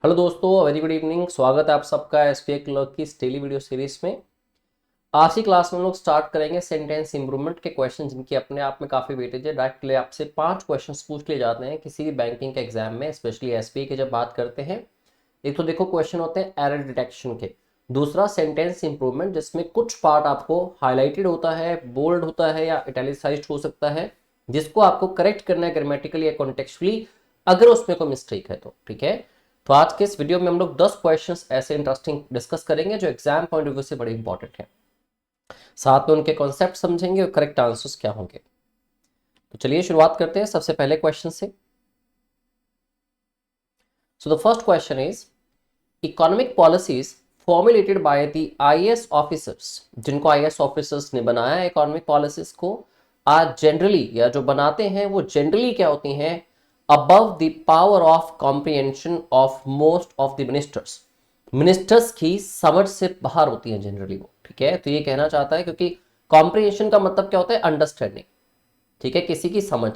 Hello दोस्तों, very good evening. स्वागत है आप सबका एसपीए क्लर्क की इस डेली वीडियो सीरीज में। आज की क्लास में हम लोग स्टार्ट करेंगे सेंटेंस इंप्रूवमेंट के क्वेश्चन, जिनकी अपने आप में काफ़ी वेटेज है। डायरेक्टली आपसे 5 क्वेश्चंस पूछ लिए जाते हैं किसी भी बैंकिंग के एग्जाम में, स्पेशली एसपीए के जब बात करते हैं। एक तो देखो क्वेश्चन होते हैं एरर डिटेक्शन के, दूसरा सेंटेंस इंप्रूवमेंट जिसमें कुछ पार्ट आपको हाईलाइटेड होता है, बोल्ड होता है या इटैलिसाइज्ड हो सकता है, जिसको आपको करेक्ट करना है ग्रामेटिकली या कॉन्टेक्चुअली, अगर उसमें कोई मिस्टेक है तो। ठीक है, तो आज के इस वीडियो में हम लोग 10 क्वेश्चंस ऐसे इंटरेस्टिंग डिस्कस करेंगे जो एग्जाम पॉइंट ऑफ व्यू से बड़े इंपॉर्टेंट हैं। साथ में उनके कॉन्सेप्ट समझेंगे और करेक्ट आंसर्स क्या होंगे। तो चलिए शुरुआत करते हैं सबसे पहले क्वेश्चन से। So the first question is economic policies formulated by the IAS officers, जिनको आईएएस ऑफिसर्स ने बनाया है इकोनॉमिक पॉलिसीज को, आज जनरली या जो बनाते हैं वो जनरली क्या होती हैं, above the power of comprehension of most of the ministers. Ministers की समझ से बाहर होती हैं जनरली वो। ठीक है, तो ये कहना चाहता है, क्योंकि कॉम्प्रिहेंशन का मतलब क्या होता है, अंडरस्टैंडिंग। ठीक है, किसी की समझ।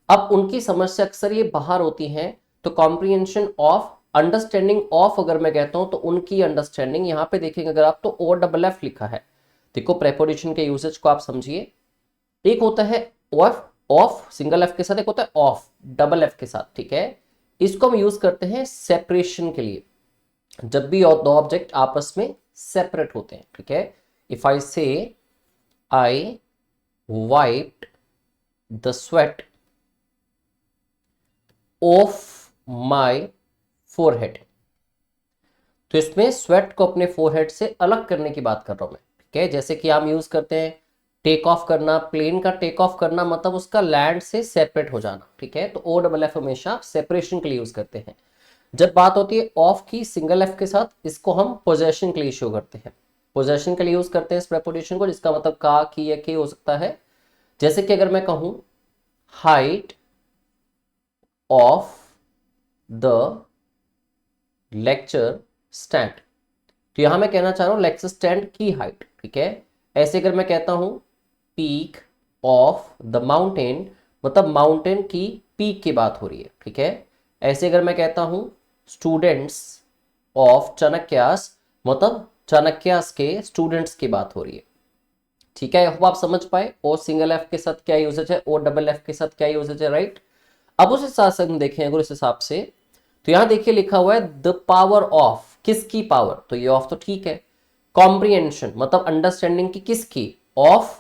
अब उनकी समझ से अक्सर ये बाहर होती हैं, तो कॉम्प्रिहेंशन ऑफ, अंडरस्टैंडिंग ऑफ अगर मैं कहता हूं तो उनकी अंडरस्टैंडिंग, यहां पे देखेंगे अगर आप तो ओ डबल एफ लिखा है। देखो प्रेपोजिशन के यूसेज को आप समझिए। एक होता है ऑफ, ऑफ सिंगल एफ के साथ, एक होता है ऑफ डबल एफ के साथ। ठीक है, इसको हम यूज करते हैं सेपरेशन के लिए, जब भी दो ऑब्जेक्ट आपस में सेपरेट होते हैं। ठीक है, if I say I wiped the sweat off my forehead, तो इसमें स्वेट को अपने फोरहेड से अलग करने की बात कर रहा हूं मैं। ठीक है, जैसे कि हम यूज करते हैं टेक ऑफ करना, प्लेन का टेक ऑफ करना मतलब उसका लैंड से सेपरेट हो जाना। ठीक है, तो ओ डबल एफ हमेशा सेपरेशन के लिए यूज करते हैं। जब बात होती है ऑफ की सिंगल एफ के साथ, इसको हम पोजेशन के लिए शो करते हैं। पोजेशन के लिए यूज करते हैं इस प्रेपोजिशन को, जिसका मतलब का, की या के हो सकता है। जैसे कि अगर मैं कहूं height of the lecture stand, तो यहां मैं कहना चाह रहा हूं लेक्चर स्टैंड की हाइट। ठीक है, ऐसे अगर मैं कहता हूं पीक ऑफ द माउंटेन, मतलब माउंटेन की पीक की बात हो रही है। ठीक है, ऐसे अगर मैं कहता हूं स्टूडेंट्स ऑफ चाणक्यास, मतलब चाणक्यास के स्टूडेंट्स की बात हो रही है। ठीक है, होप आप समझ पाए ओ सिंगल एफ के साथ क्या यूजेज है, ओ डबल एफ के साथ क्या यूजेज है, राइट। अब उस हिसाब से हम देखें, अगर उस हिसाब से, तो यहां देखिए लिखा हुआ है द पावर ऑफ, किसकी पावर, तो ये ऑफ तो ठीक है। कॉम्प्रिहेंशन मतलब अंडरस्टैंडिंग की, किसकी, of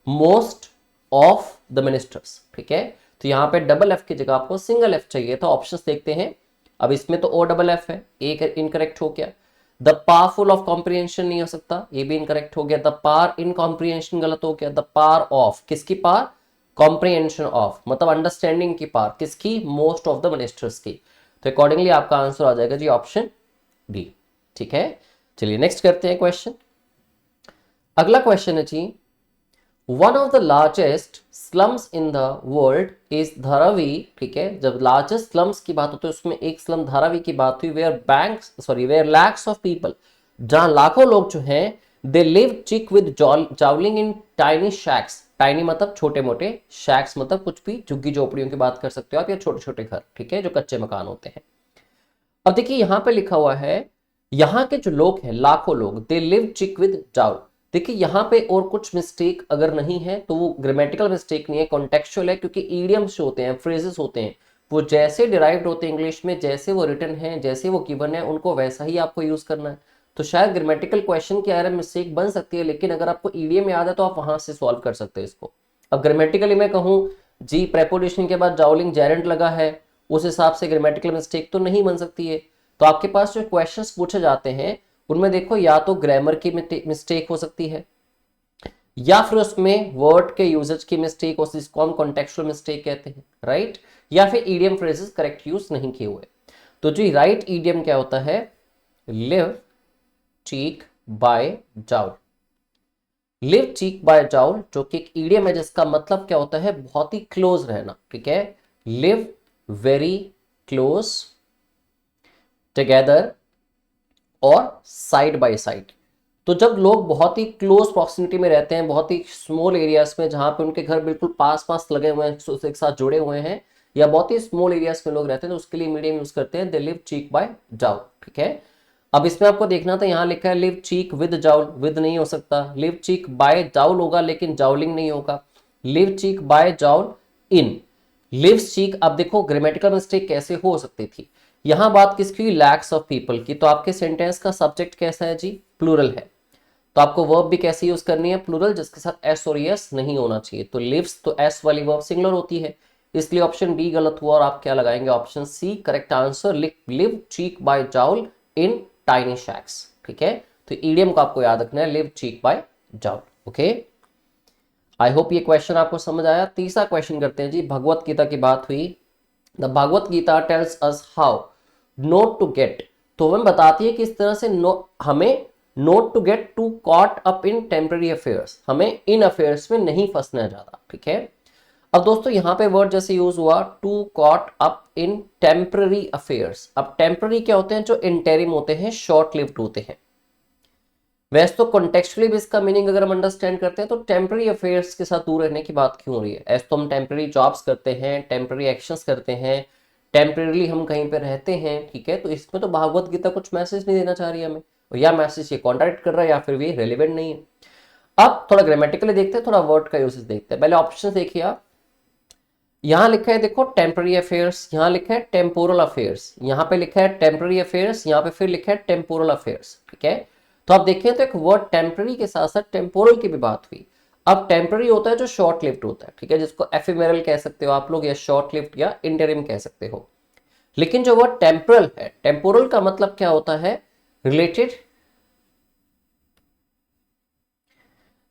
most of the ministers. ठीक है, तो यहां पे डबल एफ की जगह आपको सिंगल एफ चाहिए, तो ऑप्शंस देखते हैं। अब इसमें तो ओ डबल एफ है, एक इनकरेक्ट हो गया। द पावरफुल ऑफ कॉम्प्रिहेंशन नहीं हो सकता, ये भी इनकरेक्ट हो गया। द पार इन कॉम्प्रिहेंशन गलत हो गया। द पार ऑफ, किसकी पार, कॉम्प्रिहेंशन ऑफ मतलब अंडरस्टैंडिंग की पार, किसकी, मोस्ट ऑफ द मिनिस्टर्स की। तो अकॉर्डिंगली आपका आंसर आ जाएगा जी ऑप्शन बी। ठीक है, चलिए नेक्स्ट करते हैं क्वेश्चन। अगला क्वेश्चन है जी, one of the largest slums in the world is Dharavi. ठीक है, जब लार्जेस्ट स्लम्स की बात होती है उसमें एक स्लम धारावी की बात हुई, where where lakhs of people, जहां लाखों लोग जो हैं, they live cheek with jowling in tiny shacks. Tiny मतलब छोटे मोटे, शैक्स मतलब कुछ भी झुग्गी झोपड़ियों की बात कर सकते हो आप, या छोटे छोटे घर। ठीक है, जो कच्चे मकान होते हैं। अब देखिए यहां पे लिखा हुआ है, यहां के जो लोग हैं लाखों लोग, दे लिव चिक विद जावल। देखिए यहां पे और कुछ मिस्टेक अगर नहीं है तो वो ग्रामेटिकल मिस्टेक नहीं है, कॉन्टेक्चुअल है, क्योंकि ईडियम्स जो होते हैं, फ्रेजेस होते हैं, वो जैसे डिराइव्ड होते हैं इंग्लिश में, जैसे वो रिटन है, जैसे वो गिवन है, उनको वैसा ही आपको यूज करना है। तो शायद ग्रामेटिकल क्वेश्चन की एरर मिस्टेक बन सकती है, लेकिन अगर आपको ईडियम याद है तो आप वहां से सॉल्व कर सकते हैं इसको। अब ग्रामेटिकली मैं कहूं जी प्रेपोजिशन के बाद जावलिंग जेरेंट लगा है, उस हिसाब से ग्रामेटिकल मिस्टेक तो नहीं बन सकती है। तो आपके पास जो क्वेश्चंस पूछे जाते हैं उनमें देखो, या तो ग्रामर की मिस्टेक हो सकती है, या फिर उसमें वर्ड के यूजेज की मिस्टेक हो, जिसको हम कॉन्टेक्चुअल मिस्टेक कहते हैं, राइट। या फिर ईडियम फ्रेजेस करेक्ट यूज नहीं किए हुए। तो जी राइट ईडियम क्या होता है, live cheek by joule. Live cheek by joule जो कि एक ईडियम है, जिसका मतलब क्या होता है, बहुत ही क्लोज रहना। ठीक है, लिव वेरी क्लोज टुगेदर और साइड बाय साइड। तो जब लोग बहुत ही क्लोज प्रॉक्सिमिटी में रहते हैं, बहुत ही स्मॉल एरियाज में, जहां पे उनके घर बिल्कुल पास पास लगे हुए हैं, एक साथ जुड़े हुए हैं, या बहुत ही स्मॉल एरियाज में लोग रहते हैं तो उसके लिए मीडियम यूज करते हैं, they live cheek by jowl, ठीक है। अब इसमें आपको देखना था, यहाँ लिखा है live cheek with joule, with नहीं हो सकता, लिव चीक बाय जाउल होगा लेकिन जाउलिंग नहीं होगा, live cheek by jowl in, lives चीक। अब देखो ग्रामेटिकल मिस्टेक कैसे हो सकती थी, यहां बात किसकी हुई, लैक्स ऑफ पीपल की, तो आपके सेंटेंस का सब्जेक्ट कैसा है जी, प्लूरल है, तो आपको वर्ब भी कैसे यूज करनी है, प्लूरल, जिसके साथ एस और एस नहीं होना चाहिए, तो लिव्स तो एस वाली वर्ब सिंगुलर होती है, इसलिए ऑप्शन बी गलत हुआ और आप क्या लगाएंगे, option C correct answer, live cheek by jowl in tiny shacks, ठीक है। तो ईडियम को आपको याद रखना है, live cheek by jowl, okay. I hope ये क्वेश्चन आपको समझ आया। तीसरा क्वेश्चन करते हैं जी, भगवत गीता की बात हुई, the Bhagavad Gita tells us how not to get, तो हमें बताती है कि इस तरह से हमें not to get to caught up in temporary affairs, हमें इन अफेयर्स में नहीं फंसना है ज्यादा, ठीक है। अब दोस्तों यहां पे वर्ड जैसे यूज हुआ, to caught up in temporary affairs, अब टेम्पररी क्या होते हैं, जो इंटेरिम होते हैं, शॉर्ट लिव्ड होते हैं। वैसे तो कॉन्टेक्चुअली भी इसका मीनिंग अगर हम अंडरस्टैंड करते हैं तो टेम्पररी अफेयर्स के साथ दूर रहने की बात क्यों हो रही है, ऐसे तो हम टेम्पररी जॉब्स करते हैं, टेम्पररी एक्शंस करते हैं, टेम्पररी हम कहीं पे रहते हैं, ठीक है। तो इसमें तो भागवत गीता कुछ मैसेज नहीं देना चाह रही है हमें, या मैसेज ये कॉन्ट्रैक्ट कर रहा है या फिर ये रेलिवेंट नहीं है। अब थोड़ा ग्रामेटिकली देखते हैं, थोड़ा वर्ड का यूसेज देखते हैं। पहले ऑप्शन देखिए आप, यहां लिखा है देखो टेम्पररी अफेयर्स, यहां लिखा है टेम्पोरल अफेयर्स, यहां पे लिखा है टेम्पररी अफेयर्स, यहां पे फिर लिखा है टेम्पोरल अफेयर्स, ठीक है। तो आप देखें तो एक वर्ड टेम्पररी के साथ साथ टेम्पोरल की भी बात हुई। अब टेम्पररी होता है जो शॉर्ट लिव्ड होता है, ठीक है, जिसको एफिमेरल कह सकते हो आप लोग, या शॉर्ट लिव्ड या इंटरिम कह सकते हो। लेकिन जो वर्ड टेम्पोरल है, टेम्पोरल का मतलब क्या होता है, रिलेटेड,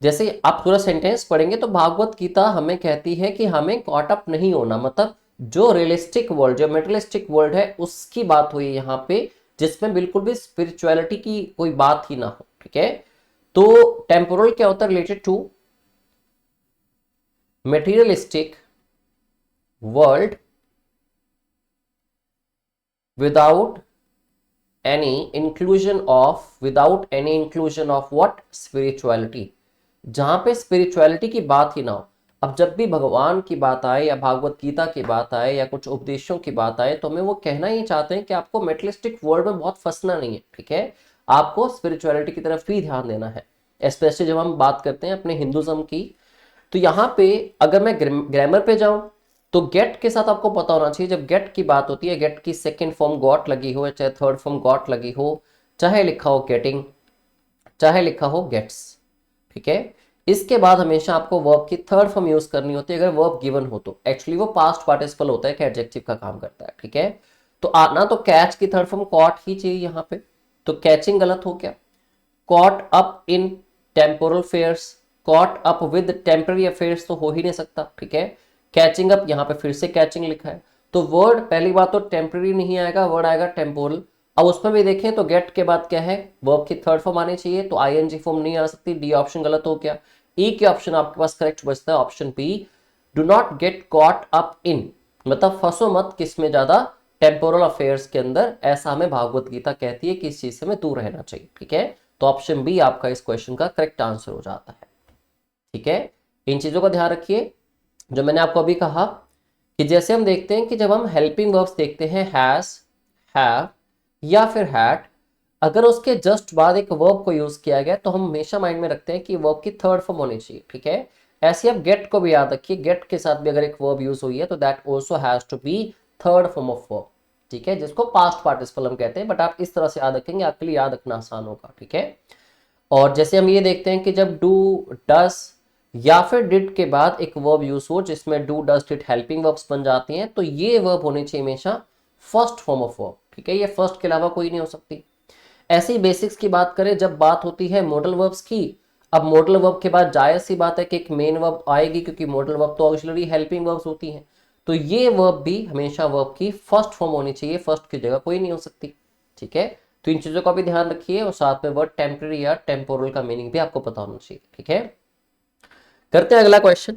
जैसे आप पूरा सेंटेंस पढ़ेंगे तो भागवत गीता हमें कहती है कि हमें कॉट अप नहीं होना, मतलब जो रियलिस्टिक वर्ल्ड, जो मेटेरियलिस्टिक वर्ल्ड है उसकी बात हुई यहाँ पे, जिसमें बिल्कुल भी स्पिरिचुअलिटी की कोई बात ही ना हो, ठीक है। तो टेम्पोरल क्या होता है, related to materialistic world without any inclusion of what, spirituality, जहां पे स्पिरिचुअलिटी की बात ही ना हो। अब जब भी भगवान की बात आए या भागवत गीता की बात आए या कुछ उपदेशों की बात आए तो हमें वो कहना ही चाहते हैं कि आपको मेटलिस्टिक वर्ल्ड में बहुत फंसना नहीं है, ठीक है, आपको स्पिरिचुअलिटी की तरफ भी ध्यान देना है, स्पेशली जब हम बात करते हैं अपने हिंदुज्म की। तो यहाँ पे अगर मैं ग्रामर पे जाऊं तो गेट के साथ आपको पता होना चाहिए, जब गेट की बात होती है, गेट की सेकेंड फॉर्म गॉट लगी हो, चाहे थर्ड फॉर्म गॉट लगी हो, चाहे लिखा हो गेटिंग, चाहे लिखा हो गेट्स, ठीक है। इसके बाद हमेशा आपको वर्ब की थर्ड फॉर्म यूज करनी होती है अगर वर्ब गिवन हो तो, एक्चुअली वो पास्ट पार्टिसिपल होता है कि एडजेक्टिव का काम करता है, ठीक है। तो आना तो कैच की थर्ड फॉर्म कॉट ही चाहिए यहाँ पे, तो कैचिंग गलत हो गया, caught up in temporal fairs, caught up with temporary affairs तो हो ही नहीं सकता, ठीक है। कैचिंग अप, यहाँ पे फिर से कैचिंग लिखा है, तो वर्ड पहली बात तो टेम्पररी नहीं आएगा, वर्ड आएगा टेम्पोरल। अब उसमें भी देखें तो गेट के बाद क्या है, वर्ब की थर्ड फॉर्म आनी चाहिए, तो आईएनजी फॉर्म नहीं आ सकती, डी ऑप्शन गलत हो गया। ई के ऑप्शन आपके पास करेक्ट बचता है option B, do not get caught up in, मतलब फंसो मत किस में ज्यादा, टेम्पोरल अफेयर्स के अंदर, ऐसा हमें भागवत गीता कहती है कि इस चीज से हमें दूर रहना चाहिए, ठीक है। तो ऑप्शन बी आपका इस क्वेश्चन का करेक्ट आंसर हो जाता है, ठीक है। इन चीजों का ध्यान रखिए, जो मैंने आपको अभी कहा कि जैसे हम देखते हैं कि जब हम हेल्पिंग वर्ब्स देखते हैं, हैज, हैव या फिर हैड, अगर उसके जस्ट बाद एक वर्ब को यूज किया गया तो हम हमेशा माइंड में रखते हैं कि वर्ब की थर्ड फॉर्म होनी चाहिए, ठीक है। ऐसे आप गेट को भी याद रखिए, गेट के साथ भी अगर एक वर्ब यूज हुई है तो that also has to be third form of verb, ठीक है, जिसको पास्ट पार्टिसिपल हम कहते हैं, बट आप इस तरह से याद रखेंगे, आपके लिए याद रखना आसान होगा, ठीक है। और जैसे हम ये देखते हैं कि जब डू, डस या फिर डिड के बाद एक वर्ब यूज हो जिसमें do, does, did helping verbs बन जाती हैं, तो ये वर्ब होनी चाहिए हमेशा फर्स्ट फॉर्म ऑफ वर्ब, ठीक है, ये फर्स्ट के अलावा कोई नहीं हो सकती। ऐसी बेसिक्स की बात करें, जब बात होती है मॉडल वर्ब्स की, अब मॉडल वर्ब के बाद जायज सी बात है कि एक मेन वर्ब आएगी, क्योंकि मॉडल वर्ब तो ऑक्सिलरी हेल्पिंग वर्ब्स होती हैं, तो ये वर्ब भी हमेशा वर्ब की फर्स्ट फॉर्म होनी चाहिए, फर्स्ट की जगह कोई नहीं हो सकती, ठीक है। तो इन चीजों का भी ध्यान रखिए, और साथ में वर्ड टेम्पररी या टेम्पोरल का मीनिंग भी आपको पता होना चाहिए, ठीक है। करते हैं अगला question,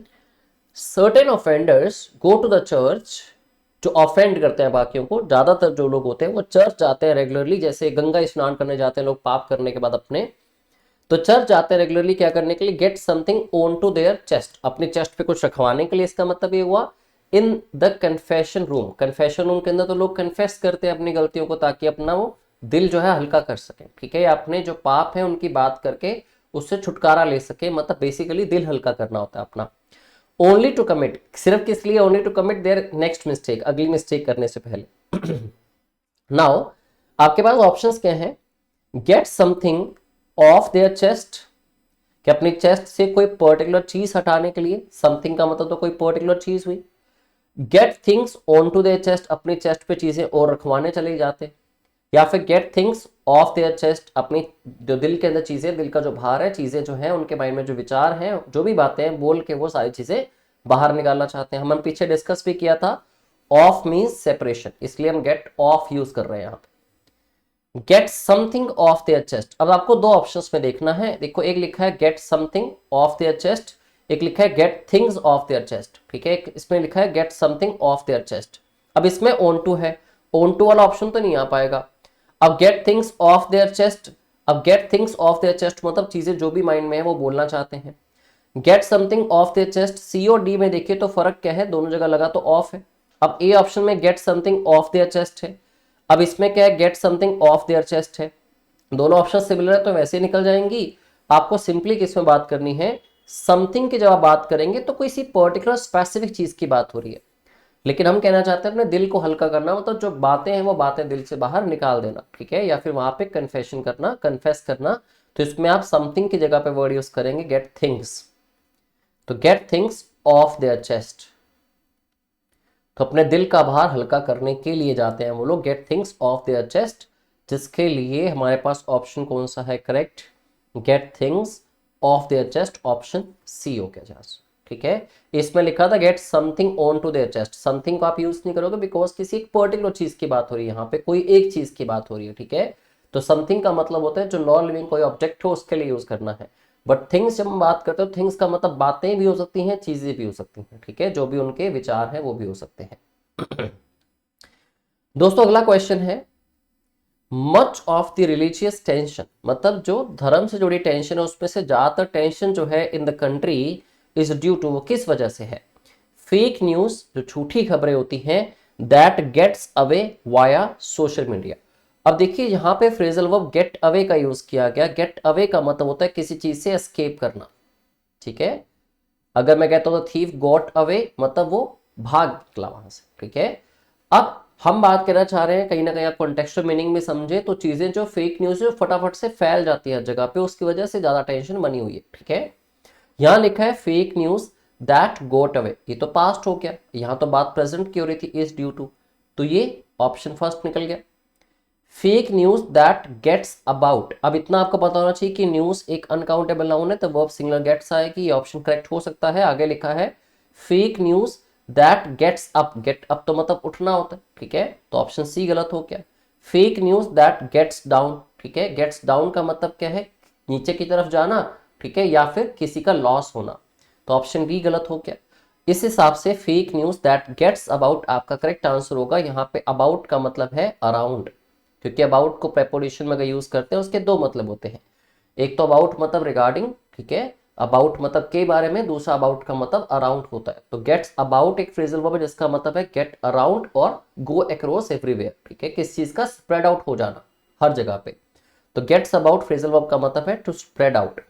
certain offenders go to the church, जो ऑफेंड करते हैं बाकियों को, ज्यादातर जो लोग होते हैं वो चर्च जाते हैं रेगुलरली, जैसे गंगा स्नान करने जाते हैं लोग पाप करने के बाद अपने, तो चर्च जाते हैं रेगुलरली क्या करने के लिए, get something on to their chest, अपने चेस्ट पे कुछ रखवाने के लिए, इसका मतलब ये हुआ in the confession room, confession room के अंदर तो लोग कन्फेस करते हैं अपनी गलतियों को ताकि अपना वो दिल जो है हल्का कर सके, ठीक है, या अपने जो पाप है उनकी बात करके उससे छुटकारा ले सके, मतलब बेसिकली दिल हल्का करना होता है अपना। ओनली टू कमिट, सिर्फ किस लिए, only to commit their next mistake, अगली मिस्टेक करने से पहले। नाउ आपके पास ऑप्शंस क्या हैं, get something off their chest, कि अपनी चेस्ट से कोई पर्टिकुलर चीज हटाने के लिए, समथिंग का मतलब तो कोई पर्टिकुलर चीज हुई। Get things on to their chest, अपनी चेस्ट पे चीजें और रखवाने चले जाते, या फिर get things off their chest, अपनी जो दिल के अंदर चीजें, दिल का जो भार है, चीजें जो है उनके माइंड में जो विचार हैं, जो भी बातें हैं बोल के वो सारी चीजें बाहर निकालना चाहते हैं। हम पीछे डिस्कस भी किया था, ऑफ मीन्स सेपरेशन, इसलिए हम गेट ऑफ यूज कर रहे हैं यहाँ पे। Gate something off their chest, अब आपको दो ऑप्शंस में देखना है, देखो एक लिखा है get something off their chest, एक लिखा है get things off their chest, ठीक है, इसमें लिखा है get something off their chest. अब इसमें ऑन टू है, ऑन टू वाला ऑप्शन तो नहीं आ पाएगा। अब get things off their chest, अब get things off their chest मतलब चीजें जो भी माइंड में है वो बोलना चाहते हैं। Get something off their chest, C और डी में देखिए तो फर्क क्या है, दोनों जगह लगा तो ऑफ है। अब ए ऑप्शन में gate something off their chest है, अब इसमें क्या है, get something off their chest है। दोनों ऑप्शन सिमिलर है तो वैसे निकल जाएंगी। आपको सिंपली किसमें बात करनी है, समथिंग की जब आप बात करेंगे तो कोई सी पर्टिकुलर स्पेसिफिक चीज की बात हो रही है, लेकिन हम कहना चाहते हैं अपने दिल को हल्का करना, मतलब जो बातें हैं वो बातें दिल से बाहर निकाल देना, ठीक है, या फिर वहां पे कन्फेशन करना, कन्फेस करना, तो इसमें आप समथिंग की जगह पे वर्ड यूज करेंगे गेट थिंग्स, तो gate things off their chest, तो अपने दिल का भार हल्का करने के लिए जाते हैं वो लोग, get things off their chest, जिसके लिए हमारे पास ऑप्शन कौन सा है correct, get things off their chest, option C हो गया जहाज, ठीक है। इसमें लिखा था get something on to their chest, something को आप यूज नहीं करोगे बिकॉज किसी एक पर्टिकुलर चीज की बात हो रही है, यहाँ पे कोई एक चीज की बात हो रही है, ठीक है, तो समथिंग का मतलब होता है जो नॉन लिविंग कोई ऑब्जेक्ट हो उसके लिए यूज करना है। बट थिंग्स जब हम बात करते हो, थिंग्स का मतलब बातें भी हो सकती हैं, चीजें भी हो सकती हैं, ठीक है, जो भी उनके विचार हैं वो भी हो सकते हैं। दोस्तों अगला क्वेश्चन है, much of the religious tension, मतलब जो धर्म से जुड़ी टेंशन है उसमें से ज्यादातर टेंशन जो है in the country is due to, वो किस वजह से है, फेक न्यूज, जो झूठी खबरें होती हैं, that gets away via social media. अब देखिए यहाँ पे फ्रेजल वर्ब गेट अवे का यूज किया गया, गेट अवे का मतलब होता है किसी चीज से एस्केप करना, ठीक है, अगर मैं कहता हूं थीफ गॉट अवे मतलब वो भाग निकला वहां से, ठीक है। अब हम बात करना चाह रहे हैं कहीं ना कहीं आप कॉन्टेक्स्चुअल मीनिंग में समझे तो चीजें जो फेक न्यूज है फटाफट से फैल जाती है हर जगह पे, उसकी वजह से ज्यादा टेंशन बनी हुई है, ठीक है। यहां लिखा है fake news that got away, ये तो पास्ट हो गया, यहां तो बात प्रेजेंट की हो रही थी, इज ड्यू टू, तो ये ऑप्शन फर्स्ट निकल गया। Fake news that gets about, अब इतना आपको पता होना चाहिए कि न्यूज एक अनकाउंटेबल नाउन है तो वर्ब सिंगुलर गेट्स आएगी, ये ऑप्शन करेक्ट हो सकता है। आगे लिखा है fake news that gets up, get up तो मतलब उठना होता है, ठीक है, तो ऑप्शन सी गलत हो गया। Fake news that gets down, ठीक है, गेट्स डाउन का मतलब क्या है, नीचे की तरफ जाना, ठीक है, या फिर किसी का लॉस होना, तो ऑप्शन बी गलत हो गया। इस हिसाब से fake news that gets about आपका करेक्ट आंसर होगा। यहाँ पे अबाउट का मतलब है अराउंड, क्योंकि अबाउट को प्रेपोजिशन में अगर यूज करते हैं उसके दो मतलब होते हैं, एक तो अबाउट मतलब रिगार्डिंग, ठीक है, अबाउट मतलब के बारे में, दूसरा अबाउट का मतलब अराउंड होता है। तो गेट्स अबाउट एक फ्रेजल वर्ब है जिसका मतलब है गेट अराउंड और गो अक्रॉस एवरीवेयर, ठीक है, किस चीज का स्प्रेड आउट हो जाना हर जगह पे, तो गेट्स अबाउट फ्रेजल वर्ब का मतलब है टू स्प्रेड आउट।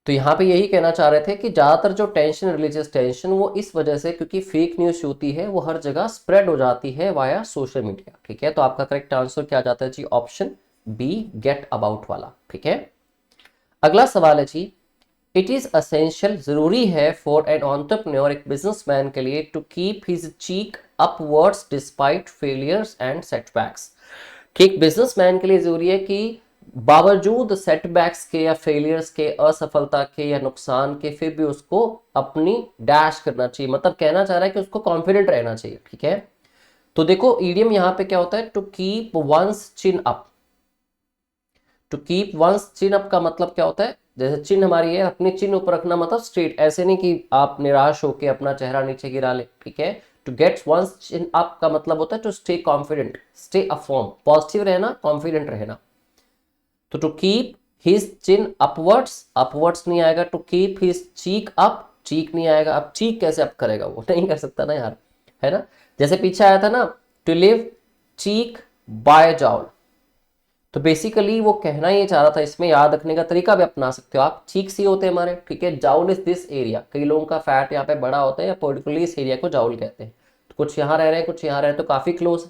तो यहाँ पे यही कहना चाह रहे थे कि ज्यादातर जो टेंशन, रिलीजियस टेंशन, वो इस वजह से क्योंकि फेक न्यूज होती है वो हर जगह स्प्रेड हो जाती है वाया सोशल मीडिया, ठीक है, तो आपका करेक्ट आंसर क्या जाता है जी, ऑप्शन बी गेट अबाउट वाला, ठीक है। अगला सवाल है जी, इट इज असेंशियल, जरूरी है फॉर एन एंटरप्रेन्योर, एक बिजनेसमैन के लिए, to keep his cheek upwards despite failures and setbacks, कि एक बिजनेसमैन के लिए जरूरी है कि बावजूद सेटबैक्स के या फेलियर्स के, असफलता के या नुकसान के, फिर भी उसको अपनी डैश करना चाहिए, मतलब कहना चाह रहा है कि उसको कॉन्फिडेंट रहना चाहिए, ठीक है। तो देखो ईडियम यहां पे क्या होता है, to keep one's chin up, to keep one's chin up का मतलब क्या होता है, जैसे चिन्ह हमारी है, अपनी चिन्ह ऊपर रखना, मतलब स्ट्रेट, ऐसे नहीं कि आप निराश होकर अपना चेहरा नीचे गिरा ले, ठीक है। To get one's chin up का मतलब होता है to stay confident, stay affirm, positive रहना, कॉन्फिडेंट रहना। तो to keep his chin upwards, upwards नहीं आएगा, to keep his cheek up, cheek नहीं आएगा। अब चीक कैसे अब करेगा, वो नहीं कर सकता ना यार, है ना। जैसे पीछे आया था ना, to live cheek by jowl, तो बेसिकली वो कहना ये चाह रहा था, इसमें याद रखने का तरीका भी अपना सकते हो आप। चीक्स ही होते हैं हमारे, ठीक है। जाउल इज दिस एरिया, कई लोगों का फैट यहाँ पे बड़ा होता है या पर्टिकुलरली इस एरिया को जाउल कहते हैं। तो कुछ यहाँ रह रहे हैं, कुछ यहाँ रह रहे हैं, तो काफी क्लोज।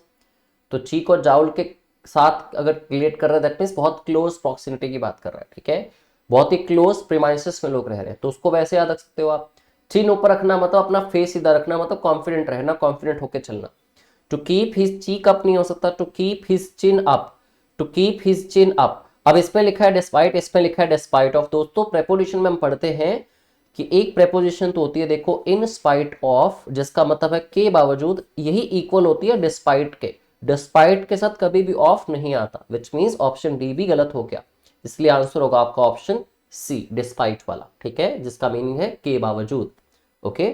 तो चीक और जाउल के साथ अगर रिलेट कर रहा है, दैट मीन्स बहुत क्लोज प्रॉक्सिमिटी की बात कर रहा है, ठीक है। बहुत ही क्लोज प्रीमाइसेस में लोग रह रहे हैं, तो उसको वैसे याद रख सकते हो आप। चिन ऊपर रखना मतलब अपना फेस सीधा रखना, मतलब कॉन्फिडेंट रहना, कॉन्फिडेंट होकर चलना। To keep his cheek up नहीं हो सकता, to keep his chin up, to keep his chin up. अब इसमें लिखा है डिस्पाइट, इसमें लिखा है डिस्पाइट ऑफ। दोस्तों प्रेपोजिशन में हम पढ़ते हैं कि एक प्रेपोजिशन तो होती है देखो इन स्पाइट ऑफ, जिसका मतलब है के बावजूद, यही इक्वल होती है डिस्पाइट के। डिस्पाइट के साथ कभी भी ऑफ नहीं आता, विच मीन्स ऑप्शन डी भी गलत हो गया। इसलिए आंसर होगा आपका ऑप्शन सी, डिस्पाइट वाला, ठीक है, जिसका मीनिंग है के बावजूद। ओके,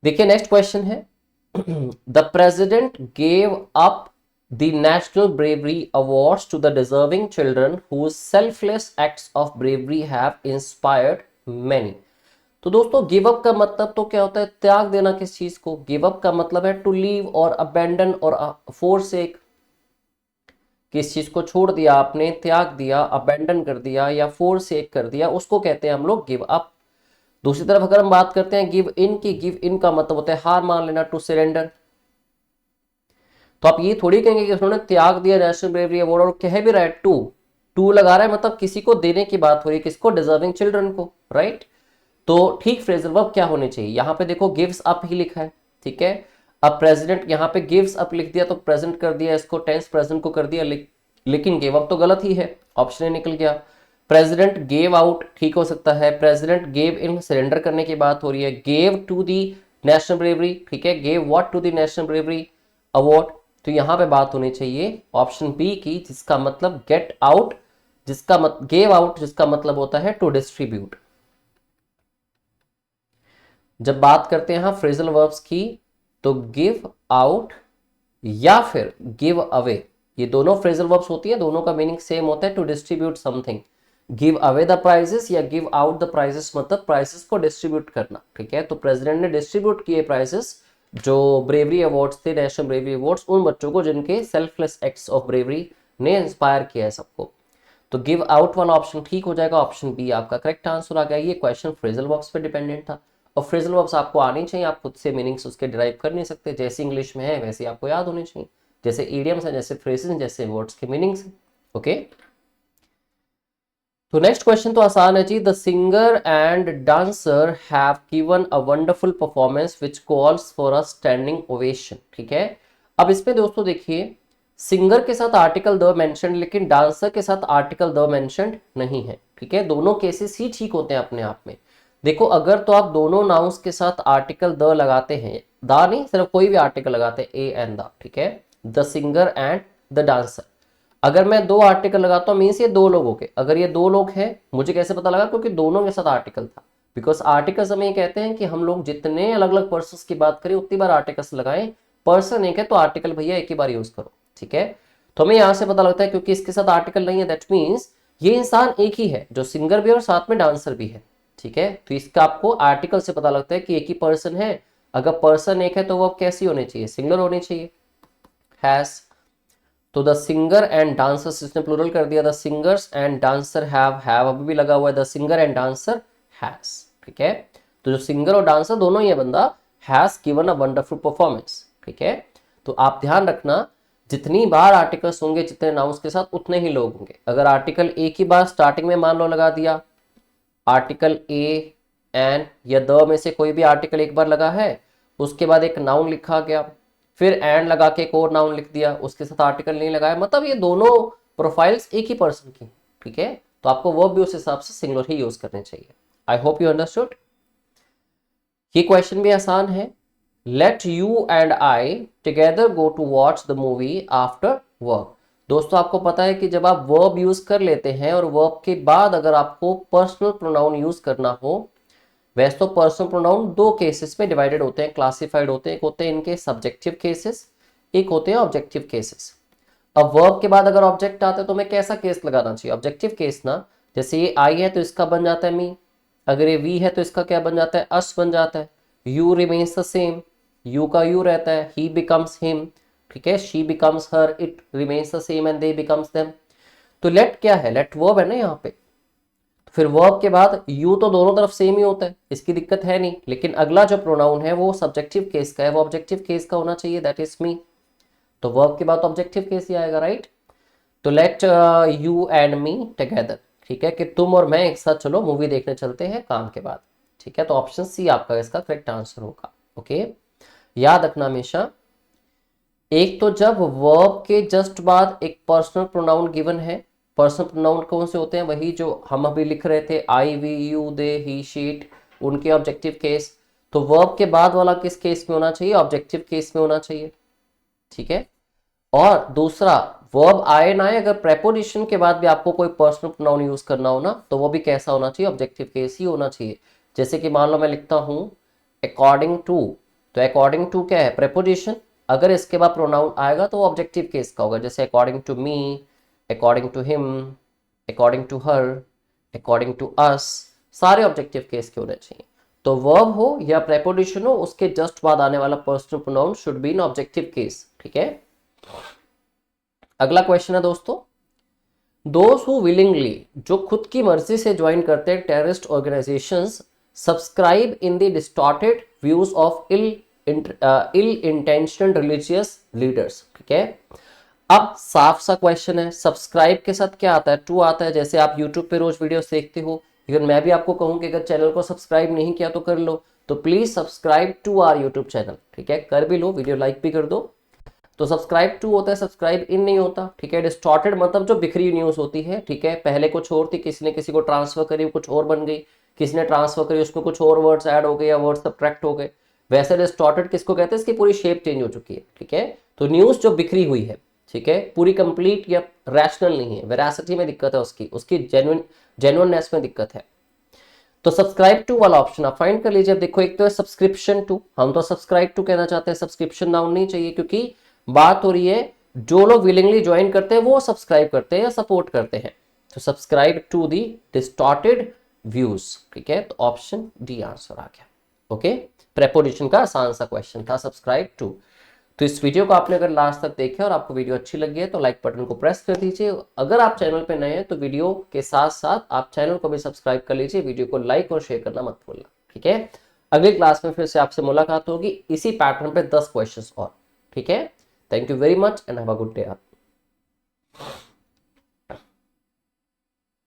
देखिए नेक्स्ट क्वेश्चन है the president gave up the National Bravery Awards to the deserving children whose selfless acts of bravery have inspired many। तो दोस्तों गिव अप का मतलब तो क्या होता है, त्याग देना किस चीज को। गिव अप का मतलब है टू लीव और अबेंडन और फोरसेक, किस चीज को छोड़ दिया आपने, त्याग दिया, अबेंडन कर दिया या फोरसेक कर दिया, उसको कहते हैं हम लोग गिव अप। दूसरी तरफ अगर हम बात करते हैं गिव इन की, गिव इन का मतलब होता है हार मान लेना, टू सरेंडर। तो आप ये थोड़ी कहेंगे कि उन्होंने त्याग दिया नेशनल ब्रेवरी अवार्ड, और कह भी रहा है टू, टू लगा रहा है मतलब किसी को देने की बात हो रही है, किसको, डिजर्विंग चिल्ड्रन को, राइट। तो ठीक फ्रेजल वर्ब क्या होने चाहिए, यहां पे देखो गिव्स अप ही लिखा है, ठीक है। अब प्रेसिडेंट यहाँ पे गिव्स अप लिख दिया तो प्रेजेंट कर दिया इसको, टेंस प्रेजेंट को कर दिया, लेकिन गिव अप तो गलत ही है, ऑप्शन ए निकल गया। प्रेसिडेंट गेव आउट ठीक हो सकता है, प्रेसिडेंट गेव इन सरेंडर करने की बात हो रही है, gave to the national bravery, ठीक है, gave what to the national bravery award, तो यहां पे बात होनी चाहिए ऑप्शन बी की, जिसका मतलब गेट आउट, जिसका गेव आउट, जिसका मतलब होता है टू डिस्ट्रीब्यूट। जब बात करते हैं फ्रेजल वर्ब्स की, तो गिव आउट या फिर गिव अवे, ये दोनों फ्रेजल वर्ब्स होती है, दोनों का मीनिंग सेम होता है, to distribute something. Give away the prizes या गिव आउट द प्राइजेस मतलब प्राइजेस को डिस्ट्रीब्यूट करना, ठीक है। तो प्रेसिडेंट ने डिस्ट्रीब्यूट किए प्राइजेस, जो ब्रेवरी अवार्ड्स थे, नेशनल ब्रेवरी अवार्ड्स, उन बच्चों को जिनके सेल्फलेस एक्ट्स ऑफ ब्रेवरी ने इंस्पायर किया है सबको। तो गिव आउट वाला ऑप्शन ठीक हो जाएगा, ऑप्शन बी आपका करेक्ट आंसर आ गया। ये क्वेश्चन फ्रेजल वर्ब्स पे डिपेंडेंट था, और फ्रेजल वर्ब्स आपको आनी चाहिए, आप खुद से मीनिंग्स उसके डिराइव कर नहीं सकते, जैसे इंग्लिश में है वैसे आपको याद होने चाहिए, जैसे इडियम्स है, जैसे फ्रेजेस, जैसे वर्ड्स के मीनिंग्स। ओके, तो नेक्स्ट क्वेश्चन तो आसान है जी। The singer and dancer have given a wonderful performance which calls for a standing ovation, ठीक है। अब इसमें दोस्तों देखिए, सिंगर के साथ आर्टिकल द मेंशन्ड, लेकिन डांसर के साथ आर्टिकल द मेंशन्ड नहीं है, ठीक है। दोनों केसेस ही ठीक होते हैं अपने आप में। देखो अगर तो आप दोनों नाउंस के साथ आर्टिकल द लगाते हैं, द नहीं, सिर्फ कोई भी आर्टिकल लगाते हैं, ए एंड द, ठीक है, the singer and the dancer. अगर मैं दो आर्टिकल लगाता हूं मीन्स ये दो लोगों के, अगर ये दो लोग हैं, मुझे कैसे पता लगा, क्योंकि दोनों के साथ आर्टिकल था। बिकॉज आर्टिकल्स हमें कहते हैं कि हम लोग जितने अलग अलग पर्सन की बात करें उतनी बार आर्टिकल्स लगाएं, पर्सन एक है तो आर्टिकल भैया एक ही बार यूज करो, ठीक है। तो हमें यहां से पता लगता है क्योंकि इसके साथ आर्टिकल नहीं है, दैट मीन्स ये इंसान एक ही है, जो सिंगर भी और साथ में डांसर भी है, ठीक है। तो इसका आपको आर्टिकल से पता लगता है कि एक ही पर्सन है। अगर पर्सन एक है तो वो कैसी होनी चाहिए, सिंगुलर होनी चाहिए, हैज। तो द सिंगर एंड डांसर्स, इसने प्लूरल कर दिया, the singers and dancer have अभी भी लगा हुआ है, the singer and dancer has, ठीक है। तो जो सिंगर और डांसर दोनों ही है बंदा, has given a wonderful performance, ठीक है। तो आप ध्यान रखना, जितनी बार आर्टिकल्स होंगे जितने नाउंस के साथ उतने ही लोग होंगे। अगर आर्टिकल एक ही बार स्टार्टिंग में मान लो लगा दिया, आर्टिकल ए एन या द में से कोई भी आर्टिकल एक बार लगा है, उसके बाद एक नाउन लिखा गया, फिर एंड लगा के एक और नाउन लिख दिया, उसके साथ आर्टिकल नहीं लगाया, मतलब ये दोनों प्रोफाइल्स एक ही पर्सन की, ठीक है। तो आपको वर्ब भी उस हिसाब से सिंगुलर ही यूज करने चाहिए। I hope you understood. ये क्वेश्चन भी आसान है। Let you and I together go to watch the movie after work. दोस्तों आपको पता है कि जब आप वर्ब यूज कर लेते हैं और वर्ब के बाद अगर आपको पर्सनल प्रोनाउन यूज करना हो, वैसे तो पर्सनल प्रोनाउन दो केसेस में डिवाइडेड होते हैं, क्लासिफाइड होते हैं। एक होते हैं इनके सब्जेक्टिव केसेस, एक होते हैं ऑब्जेक्टिव केसेस। अब वर्ब के बाद अगर ऑब्जेक्ट आता है तो हमें कैसा केस लगाना चाहिए, ऑब्जेक्टिव केस ना। जैसे ये आई है तो इसका बन जाता है मी, अगर ये वी है तो इसका क्या बन जाता है, अस बन जाता है। You remains the same, you का यू रहता है, ही बिकम्स हिम, ठीक है, she becomes her, it remains the same and they becomes them. तो लेट क्या है, लेट वर्ब है ना यहाँ पे, तो फिर वर्ब के बाद यू तो दोनों तरफ सेम ही होता है, इसकी दिक्कत है नहीं, लेकिन अगला जो प्रोनाउन है वो सब्जेक्टिव केस का है, वो ऑब्जेक्टिव केस का होना चाहिए, दैट इज मी। तो वर्ब के बाद ऑब्जेक्टिव केस ही आएगा, राइट। तो late you and me together, ठीक है, कि तुम और मैं एक साथ चलो मूवी देखने चलते हैं काम के बाद, ठीक है। तो ऑप्शन सी आपका इसका करेक्ट आंसर होगा। ओके, याद रखना हमेशा, एक तो जब वर्ब के जस्ट बाद एक पर्सनल प्रोनाउन गिवन है, पर्सनल प्रोनाउन कौन से होते हैं, वही जो हम अभी लिख रहे थे, I we you they he she it, उनके ऑब्जेक्टिव केस। तो वर्ब के बाद वाला किस केस में होना चाहिए, ऑब्जेक्टिव केस में होना चाहिए, ठीक है। और दूसरा, वर्ब आए ना आए, अगर प्रेपोजिशन के बाद भी आपको कोई पर्सनल प्रोनाउन यूज करना हो ना, तो वो भी कैसा होना चाहिए, ऑब्जेक्टिव केस ही होना चाहिए। जैसे कि मान लो मैं लिखता हूं अकॉर्डिंग टू, तो अकॉर्डिंग टू क्या है, प्रेपोजिशन, अगर इसके बाद प्रोनाउन आएगा तो वो ऑब्जेक्टिव केस का होगा, जैसे according to me, according to him, according to her, according to us, सारे ऑब्जेक्टिव केस के होने चाहिए। तो वर्ब हो या प्रेपोजिशन हो, उसके जस्ट बाद आने वाला personal pronoun should be in objective case, ठीक है। अगला क्वेश्चन है दोस्तों, दोज हु विलिंगली, जो खुद की मर्जी से ज्वाइन करते हैं terrorist organisations, subscribe in the distorted views of ill intentioned religious leaders, ठीक है। अब साफ सा क्वेश्चन है, सब्सक्राइब के साथ क्या आता है, टू आता है। जैसे आप यूट्यूब पे रोज वीडियो देखते हो, लेकिन मैं भी आपको कहूं कि अगर चैनल को सब्सक्राइब नहीं किया तो कर लो, तो please subscribe to our YouTube channel, ठीक है, कर भी लो, वीडियो लाइक भी कर दो। तो सब्सक्राइब टू होता है, सब्सक्राइब इन नहीं होता, ठीक है। डिस्टॉर्टेड मतलब जो बिखरी न्यूज होती है, ठीक है, पहले कुछ और थी, किसी ने किसी को ट्रांसफर करी, कुछ और बन गई, किसी ने ट्रांसफर करी, उसमें कुछ और वर्ड्स ऐड हो गए या वर्ड्स सब्ट्रैक्ट हो गए, वैसे डिस्टॉर्टेड किसको कहते हैं, इसकी पूरी शेप चेंज हो चुकी है, ठीक है। तो न्यूज जो बिखरी हुई है, ठीक है, पूरी कंप्लीट या रैशनल नहीं है, वेरासिटी में दिक्कत है, उसकी जेन्युइननेस में दिक्कत है। तो सब्सक्राइब टू वाला ऑप्शन आप फाइंड कर लीजिए। अब देखो, एक तो है सब्सक्रिप्शन टू, हम तो सब्सक्राइब टू कहना चाहते हैं, सब्सक्रिप्शन नाउन नहीं चाहिए, क्योंकि बात हो रही है जो लोग विलिंगली ज्वाइन करते हैं वो सब्सक्राइब करते हैं या सपोर्ट करते हैं। तो subscribe to the distorted views, ठीक है, तो ऑप्शन डी आंसर आ गया। ओके, प्रेपोजिशन का आसान सा क्वेश्चन था, सब्सक्राइब टू। तो इस वीडियो को आपने अगर लास्ट तक देखा और आपको वीडियो अच्छी लगी है तो लाइक बटन को प्रेस कर दीजिए। अगर आप चैनल पे नए हैं तो वीडियो के साथ साथ आप चैनल को भी सब्सक्राइब कर लीजिए, वीडियो को लाइक और शेयर करना मत भूलना, ठीक है। अगली क्लास में फिर से आपसे मुलाकात होगी इसी पैटर्न पे 10 क्वेश्चंस और, ठीक है। Thank you very much and have a good day.